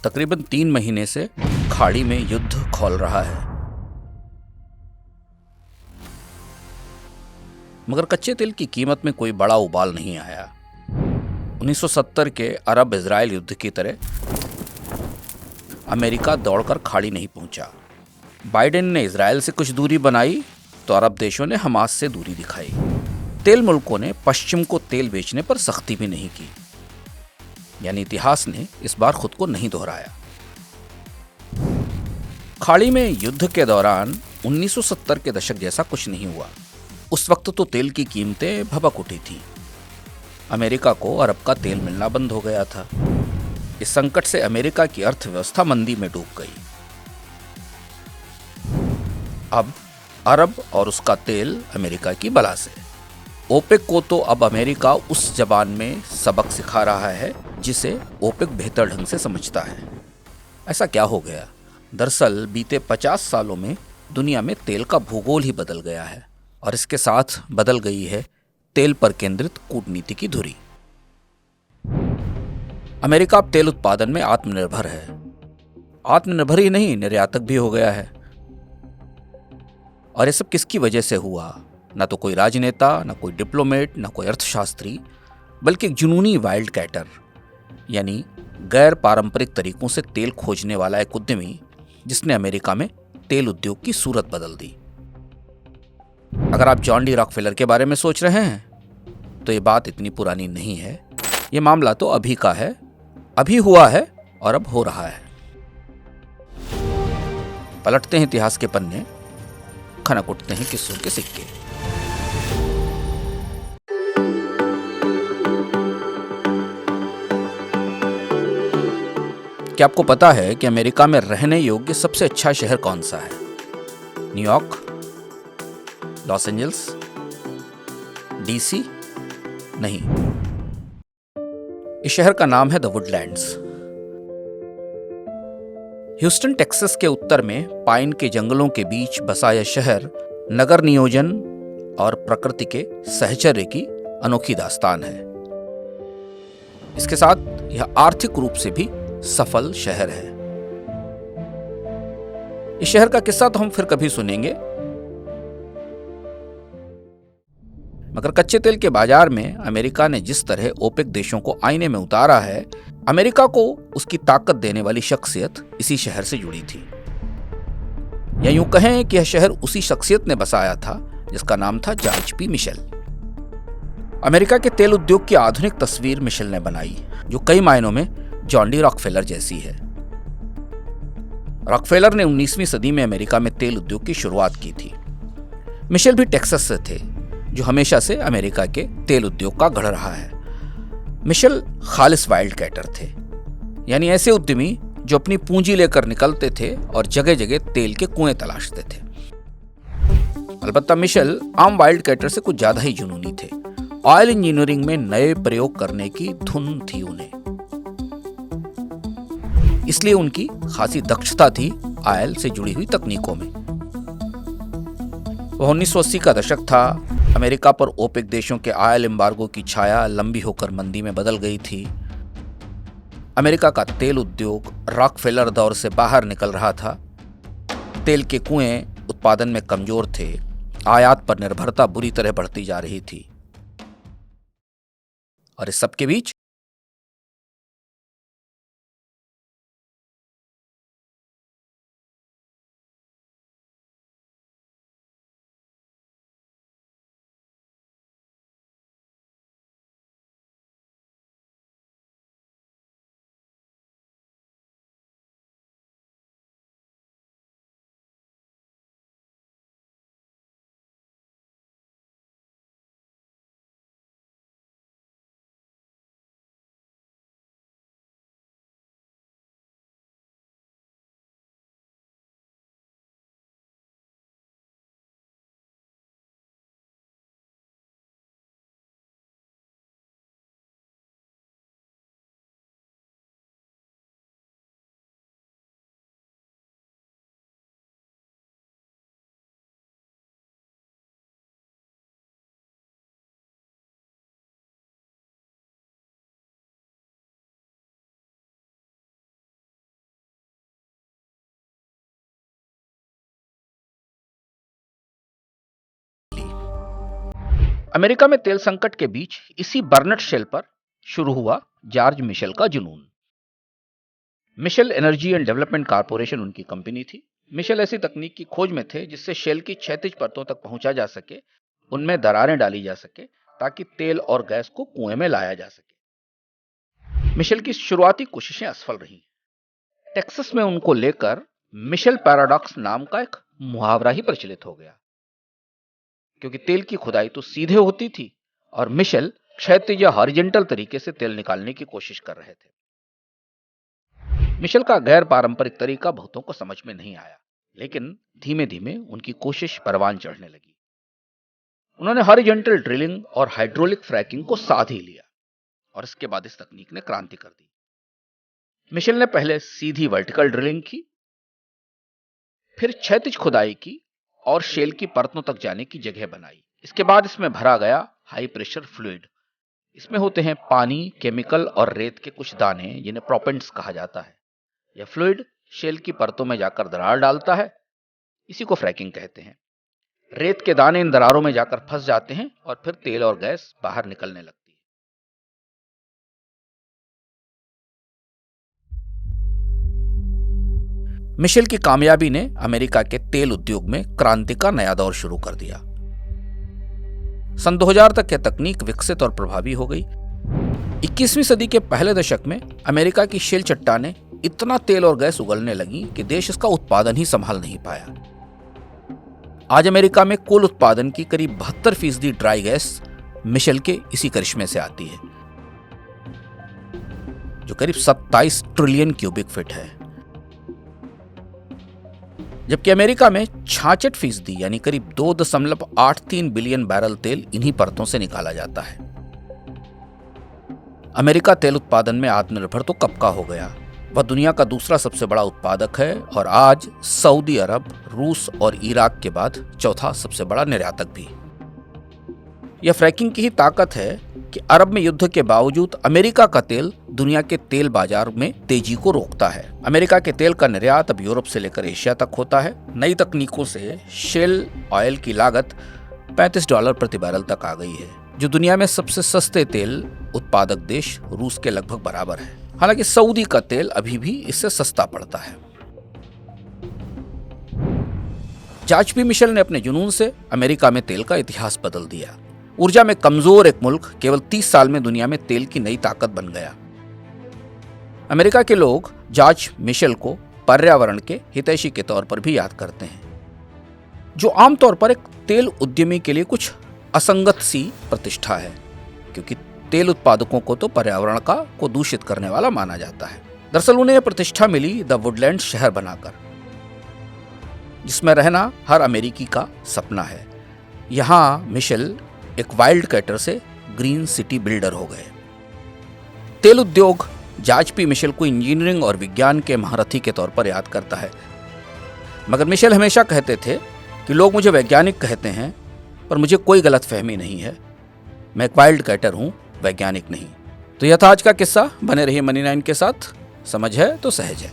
तकरीबन 3 महीने से खाड़ी में युद्ध खौल रहा है, मगर कच्चे तेल की कीमत में कोई बड़ा उबाल नहीं आया। 1970 के अरब इजराइल युद्ध की तरह अमेरिका दौड़कर खाड़ी नहीं पहुंचा। बाइडेन ने इजराइल से कुछ दूरी बनाई तो अरब देशों ने हमास से दूरी दिखाई। तेल मुल्कों ने पश्चिम को तेल बेचने पर सख्ती भी नहीं की, यानी इतिहास ने इस बार खुद को नहीं दोहराया। खाड़ी में युद्ध के दौरान 1970 के दशक जैसा कुछ नहीं हुआ। उस वक्त तो तेल की कीमतें भभक उठी थी। अमेरिका को अरब का तेल मिलना बंद हो गया था। इस संकट से अमेरिका की अर्थव्यवस्था मंदी में डूब गई। अब अरब और उसका तेल अमेरिका की बला से। ओपेक को तो अब अमेरिका उस जबान में सबक सिखा रहा है जिसे ओपेक बेहतर ढंग से समझता है। ऐसा क्या हो गया? दरअसल बीते 50 सालों में दुनिया में तेल का भूगोल ही बदल गया है और इसके साथ बदल गई है तेल पर केंद्रित कूटनीति की धुरी। अमेरिका अब तेल उत्पादन में आत्मनिर्भर है। आत्मनिर्भर ही नहीं, निर्यातक भी हो गया है। और ये सब किसकी वजह से हुआ? ना तो कोई राजनेता, ना कोई डिप्लोमेट, ना कोई अर्थशास्त्री, बल्कि एक जुनूनी वाइल्ड कैटर, यानी गैर पारंपरिक तरीकों से तेल खोजने वाला एक उद्यमी जिसने अमेरिका में तेल उद्योग की सूरत बदल दी। अगर आप जॉन डी रॉकफेलर के बारे में सोच रहे हैं तो ये बात इतनी पुरानी नहीं है। ये मामला तो अभी का है, अभी हुआ है और अब हो रहा है। पलटते हैं इतिहास के पन्ने, खनक उठते हैं किस्सों के सिक्के। क्या आपको पता है कि अमेरिका में रहने योग्य सबसे अच्छा शहर कौन सा है? New York, Los Angeles, DC? नहीं, इस शहर का नाम है द वुडलैंड्स। ह्यूस्टन टेक्सास के उत्तर में पाइन के जंगलों के बीच बसा यह शहर नगर नियोजन और प्रकृति के सहचर्य की अनोखी दास्तान है। इसके साथ यह आर्थिक रूप से भी सफल शहर है। इस शहर का किस्सा तो हम फिर कभी सुनेंगे, मगर कच्चे तेल के बाजार में अमेरिका ने जिस तरह ओपेक देशों को आईने में उतारा है, अमेरिका को उसकी ताकत देने वाली शख्सियत इसी शहर से जुड़ी थी। या यूं कहें कि यह शहर उसी शख्सियत ने बसाया था जिसका नाम था जॉर्ज पी मिशेल। अमेरिका के तेल उद्योग की आधुनिक तस्वीर मिशेल ने बनाई, जो कई मायनों में जॉन डी रॉकफेलर जैसी है। रॉकफेलर ने 19वीं सदी में अमेरिका में तेल उद्योग की शुरुआत की थी। मिशेल भी टेक्सास से थे, जो हमेशा से अमेरिका के तेल उद्योग का गढ़ रहा है। मिशेल खालिस वाइल्ड कैटर थे, यानी ऐसे उद्यमी जो अपनी पूंजी लेकर निकलते थे और जगह जगह तेल के कुएं तलाशते थे। अलबत्ता मिशेल आम वाइल्ड कैटर से कुछ ज्यादा ही जुनूनी थे। ऑयल इंजीनियरिंग में नए प्रयोग करने की धुन थी उन्हें, इसलिए उनकी खासी दक्षता थी ऑयल से जुड़ी हुई तकनीकों में। वह 1980 का दशक था। अमेरिका पर ओपेक देशों के ऑयल एम्बार्गो की छाया लंबी होकर मंदी में बदल गई थी। अमेरिका का तेल उद्योग रॉकफेलर दौर से बाहर निकल रहा था। तेल के कुएं उत्पादन में कमजोर थे। आयात पर निर्भरता बुरी तरह बढ़ती जा रही थी। और इस सब के बीच अमेरिका में तेल संकट के बीच इसी बर्नेट शेल पर शुरू हुआ जॉर्ज मिशेल का जुनून। Mitchell energy and development corporation उनकी कंपनी थी। मिशेल ऐसी तकनीक की खोज में थे जिससे शेल की क्षैतिज परतों तक पहुंचा जा सके, उनमें दरारें डाली जा सके ताकि तेल और गैस को कुएं में लाया जा सके। मिशेल की शुरुआती कोशिशें असफल रहीं। टेक्सास में उनको लेकर मिशेल पैराडॉक्स नाम का एक मुहावरा ही प्रचलित हो गया, क्योंकि तेल की खुदाई तो सीधे होती थी और मिशेल क्षैतिज या हॉरिजॉन्टल तरीके से तेल निकालने की कोशिश कर रहे थे। मिशेल का गैर पारंपरिक तरीका बहुतों को समझ में नहीं आया, लेकिन धीमे धीमे उनकी कोशिश परवान चढ़ने लगी। उन्होंने हॉरिजॉन्टल ड्रिलिंग और हाइड्रोलिक फ्रैकिंग को साथ ही लिया और इसके बाद इस तकनीक ने क्रांति कर दी। मिशेल ने पहले सीधी वर्टिकल ड्रिलिंग की, फिर क्षैतिज खुदाई की और शेल की परतों तक जाने की जगह बनाई। इसके बाद इसमें भरा गया हाई प्रेशर फ्लूइड। इसमें होते हैं पानी, केमिकल और रेत के कुछ दाने, जिन्हें प्रोपेंट्स कहा जाता है। यह फ्लूइड शेल की परतों में जाकर दरार डालता है, इसी को फ्रैकिंग कहते हैं। रेत के दाने इन दरारों में जाकर फंस जाते हैं और फिर तेल और गैस बाहर निकलने लगती है। मिशेल की कामयाबी ने अमेरिका के तेल उद्योग में क्रांति का नया दौर शुरू कर दिया। सन 2000 तक यह तकनीक विकसित और प्रभावी हो गई। 21वीं सदी के पहले दशक में अमेरिका की शेल चट्टानें इतना तेल और गैस उगलने लगी कि देश इसका उत्पादन ही संभाल नहीं पाया। आज अमेरिका में कुल उत्पादन की करीब 72% ड्राई गैस मिशेल के इसी करिश्मे से आती है, जो करीब 27 ट्रिलियन क्यूबिक फीट है। जबकि अमेरिका में 66% यानी करीब 2.83 बिलियन बैरल तेल इन्हीं परतों से निकाला जाता है। अमेरिका तेल उत्पादन में आत्मनिर्भर तो कब का हो गया, वह दुनिया का दूसरा सबसे बड़ा उत्पादक है और आज सऊदी अरब, रूस और इराक के बाद चौथा सबसे बड़ा निर्यातक भी। यह फ्रैकिंग की ही ताकत है कि अरब में युद्ध के बावजूद अमेरिका का तेल दुनिया के तेल बाजार में तेजी को रोकता है। अमेरिका के तेल का निर्यात अब यूरोप से लेकर एशिया तक होता है। नई तकनीकों से शेल ऑयल की लागत $35 प्रति बैरल तक आ गई है, जो दुनिया में सबसे सस्ते तेल उत्पादक देश रूस के लगभग बराबर है। हालांकि सऊदी का तेल अभी भी इससे सस्ता पड़ता है। जॉर्ज पी मिशेल ने अपने जुनून से अमेरिका में तेल का इतिहास बदल दिया। ऊर्जा में कमजोर एक मुल्क केवल 30 साल में दुनिया में तेल की नई ताकत बन गया। अमेरिका के लोग जॉर्ज मिशेल को पर्यावरण के हितैषी के तौर पर भी याद करते हैं, जो आमतौर पर एक तेल उद्यमी के लिए कुछ असंगत सी प्रतिष्ठा है, क्योंकि तेल उत्पादकों को तो पर्यावरण को दूषित करने वाला माना जाता है। दरअसल उन्हें यह प्रतिष्ठा मिली द वुडलैंड शहर बनाकर, जिसमें रहना हर अमेरिकी का सपना है। यहां मिशेल एक वाइल्ड कैटर से ग्रीन सिटी बिल्डर हो गए। तेल उद्योग जॉर्ज पी मिशेल को इंजीनियरिंग और विज्ञान के महारथी के तौर पर याद करता है, मगर मिशेल हमेशा कहते थे कि लोग मुझे वैज्ञानिक कहते हैं, पर मुझे कोई गलतफहमी नहीं है, मैं एक वाइल्ड कैटर हूं, वैज्ञानिक नहीं। तो यह था आज का किस्सा। बने रहिए मनी 9 के साथ। समझ है तो सहज है।